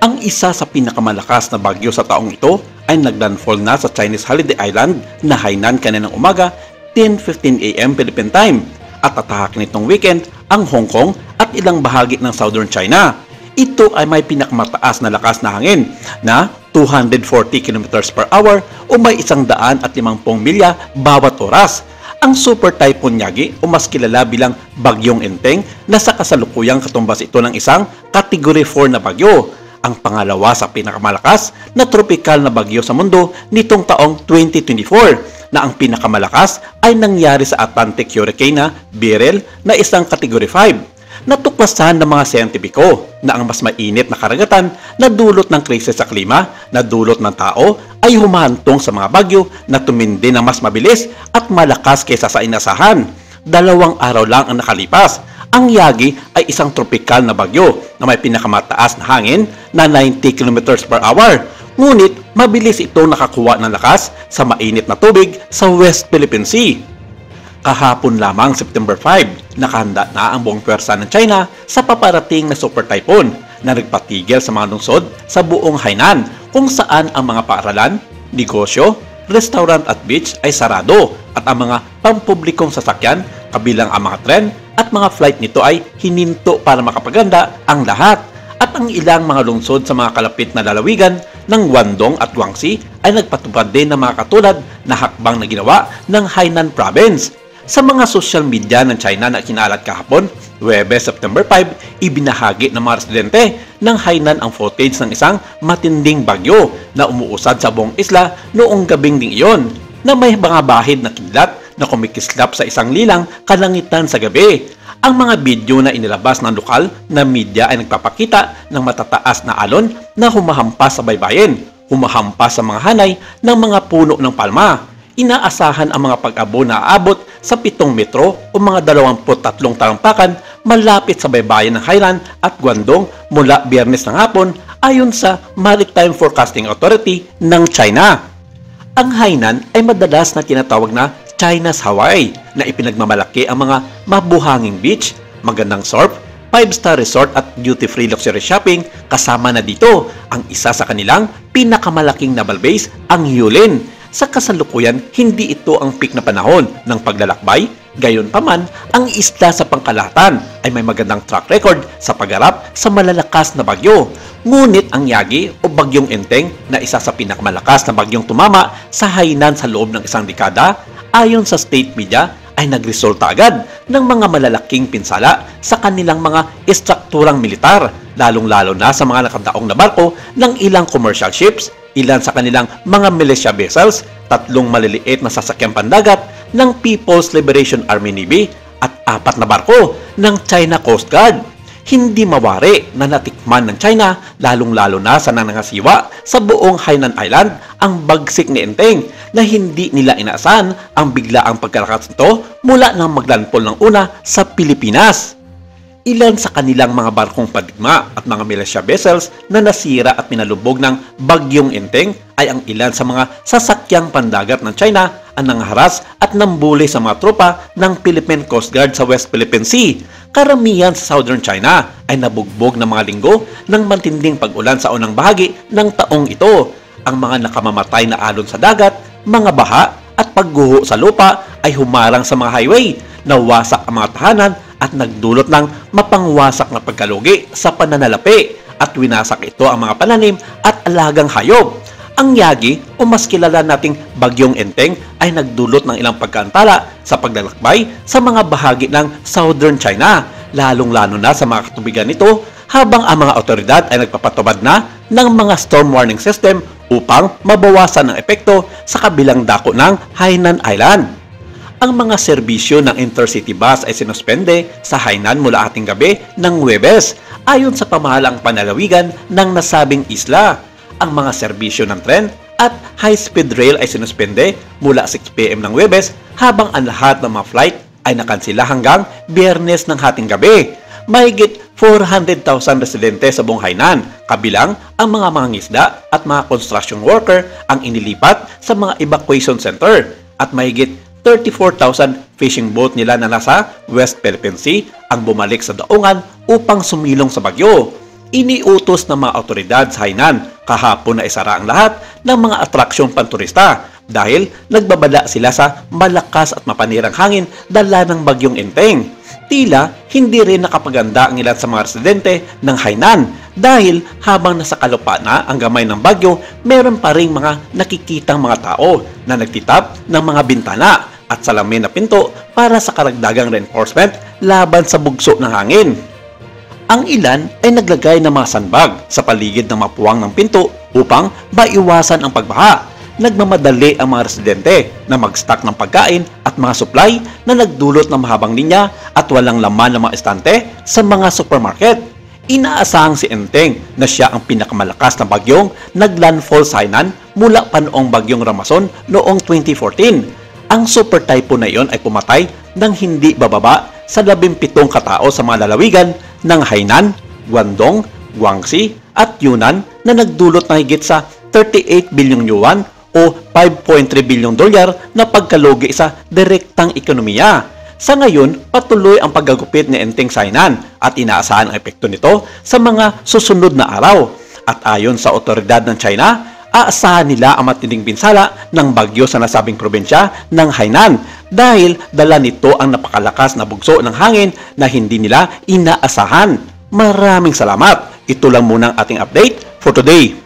Ang isa sa pinakamalakas na bagyo sa taong ito ay naglandfall na sa Chinese Holiday Island na Hainan kaninang umaga 10:15 AM Philippine Time at tatahak nitong weekend ang Hong Kong at ilang bahagi ng Southern China. Ito ay may pinakamataas na lakas na hangin na 240 km per hour o may 150 milya bawat oras. Ang Super Typhoon Yagi o mas kilala bilang Bagyong Enteng na sa kasalukuyang katumbas ito ng isang Category 4 na bagyo. Ang pangalawa sa pinakamalakas na tropikal na bagyo sa mundo nitong taong 2024 na ang pinakamalakas ay nangyari sa Atlantic Hurricane na Beryl na isang Category 5. Natuklasan ng mga siyentipiko na ang mas mainit na karagatan na dulot ng krisis sa klima na dulot ng tao ay humahantong sa mga bagyo na tumindi ng mas mabilis at malakas kaysa sa inasahan. 2 araw lang ang nakalipas. Ang Yagi ay isang tropikal na bagyo na may pinakamataas na hangin na 90 km per hour. Ngunit mabilis ito nakakuha ng lakas sa mainit na tubig sa West Philippine Sea. Kahapon lamang September 5, nakahanda na ang buong pwersa ng China sa paparating na super typhoon na nagpatigil sa mga lungsod sa buong Hainan kung saan ang mga paaralan, negosyo, restaurant at beach ay sarado at ang mga pampublikong sasakyan kabilang ang mga tren at mga flight nito ay hininto para makapaganda ang lahat. At ang ilang mga lungsod sa mga kalapit na lalawigan ng Guangdong at Guangxi ay nagpatupad din ng mga katulad na hakbang na ginawa ng Hainan Province. Sa mga social media ng China na kinalat kahapon, Huwebes, September 5, ibinahagi ng mga residente ng Hainan ang footage ng isang matinding bagyo na umuusad sa buong isla noong gabing ding iyon na may mga bahid na kidlat na kumikislap sa isang lilang kalangitan sa gabi. Ang mga video na inilabas ng lokal na media ay nagpapakita ng matataas na alon na humahampas sa baybayin, humahampas sa mga hanay ng mga puno ng palma. Inaasahan ang mga pag-abo na aabot sa 7 metro o mga 23 talampakan malapit sa baybayin ng Hainan at Guangdong mula Biyernes ng hapon ayon sa Maritime Forecasting Authority ng China. Ang Hainan ay madalas na tinatawag na China's Hawaii na ipinagmamalaki ang mga mabuhanging beach, magandang surf, 5-star resort at duty-free luxury shopping kasama na dito ang isa sa kanilang pinakamalaking naval base, ang Yulin. Sa kasalukuyan, hindi ito ang peak na panahon ng paglalakbay. Gayunpaman, ang isla sa pangkalahatan ay may magandang track record sa pagharap sa malalakas na bagyo. Ngunit ang Yagi o Bagyong Enteng na isa sa pinakamalakas na bagyong tumama sa Hainan sa loob ng isang dekada, ayon sa state media, ay nagresulta agad ng mga malalaking pinsala sa kanilang mga estrukturang militar, lalong-lalo na sa mga nakadaong na barko ng ilang commercial ships, ilan sa kanilang mga militia vessels, 3 maliliit na sasakyang pandagat ng People's Liberation Army Navy at 4 na barko ng China Coast Guard. Hindi mawari na natikman ng China, lalong-lalo na sa nanangasiwa sa buong Hainan Island, ang bagsik ni Enteng na hindi nila inaasahan ang biglaang pagkalakas nito mula nang maglandfall ng una sa Pilipinas. Ilan sa kanilang mga barkong padigma at mga militia vessels na nasira at pinalubog ng Bagyong Enteng ay ang ilan sa mga sasakyang pandagat ng China ang nangharas at nambuli sa mga tropa ng Philippine Coast Guard sa West Philippine Sea. Karamihan sa Southern China ay nabugbog ng mga linggo ng matinding pag-ulan sa unang bahagi ng taong ito. Ang mga nakamamatay na alon sa dagat, mga baha at pagguho sa lupa ay humarang sa mga highway, nawasak ang mga tahanan at nagdulot ng mapangwasak na pagkalugi sa pananalapi at winasak ito ang mga pananim at alagang hayop. Ang Yagi o mas kilala nating Bagyong Enteng ay nagdulot ng ilang pagkaantala sa paglalakbay sa mga bahagi ng Southern China, lalong-lalo na sa mga katubigan nito, habang ang mga otoridad ay nagpapatubad na ng mga storm warning system upang mabawasan ang epekto sa kabilang dako ng Hainan Island. Ang mga serbisyo ng intercity bus ay sinuspende sa Hainan mula ating gabi ng Huwebes ayon sa pamahalaang panalawigan ng nasabing isla. Ang mga serbisyo ng tren at high-speed rail ay sinuspende mula 6 PM ng Huwebes habang ang lahat ng mga flight ay nakansila hanggang Biyernes ng hating gabi. Mahigit 400,000 residente sa buong Hainan, kabilang ang mga mangingisda at mga construction worker ang inilipat sa mga evacuation center at mahigit 34,000 fishing boat nila na nasa West Philippine Sea ang bumalik sa daungan upang sumilong sa bagyo. iniutos ng mga otoridad sa Hainan kahapon na isara ang lahat ng mga atraksyon panturista dahil nagbabala sila sa malakas at mapanirang hangin dala ng bagyong Enteng. Tila hindi rin nakapaganda ang ilan sa mga residente ng Hainan dahil habang nasa kalupaan na ang gamay ng bagyo, meron pa ring mga nakikitang mga tao na nagtitap ng mga bintana at salamin na pinto para sa karagdagang reinforcement laban sa bugso ng hangin. Ang ilan ay naglagay ng mga sandbag sa paligid ng mapuwang ng pinto upang maiwasan ang pagbaha. Nagmamadali ang mga residente na mag-stock ng pagkain at mga supply na nagdulot ng mahabang linya at walang laman ng mga estante sa mga supermarket. Inaasahang si Enteng na siya ang pinakamalakas na bagyong naglandfall sa Hainan mula pa noong bagyong Ramason noong 2014. Ang super typhoon na iyon ay pumatay ng hindi bababa sa 17 katao sa mga lalawigan ng Hainan, Guangdong, Guangxi at Yunnan na nagdulot ng higit sa 38 bilyong yuan o 5.3 bilyong dolyar na pagkalugi sa direktang ekonomiya. Sa ngayon, patuloy ang paggagupit ni Enteng sa Hainan at inaasahan ang epekto nito sa mga susunod na araw. At ayon sa otoridad ng China, aasahan nila ang matinding pinsala ng bagyo sa nasabing probinsya ng Hainan dahil dala nito ang napakalakas na bugso ng hangin na hindi nila inaasahan. Maraming salamat. Ito lang muna ang ating update for today.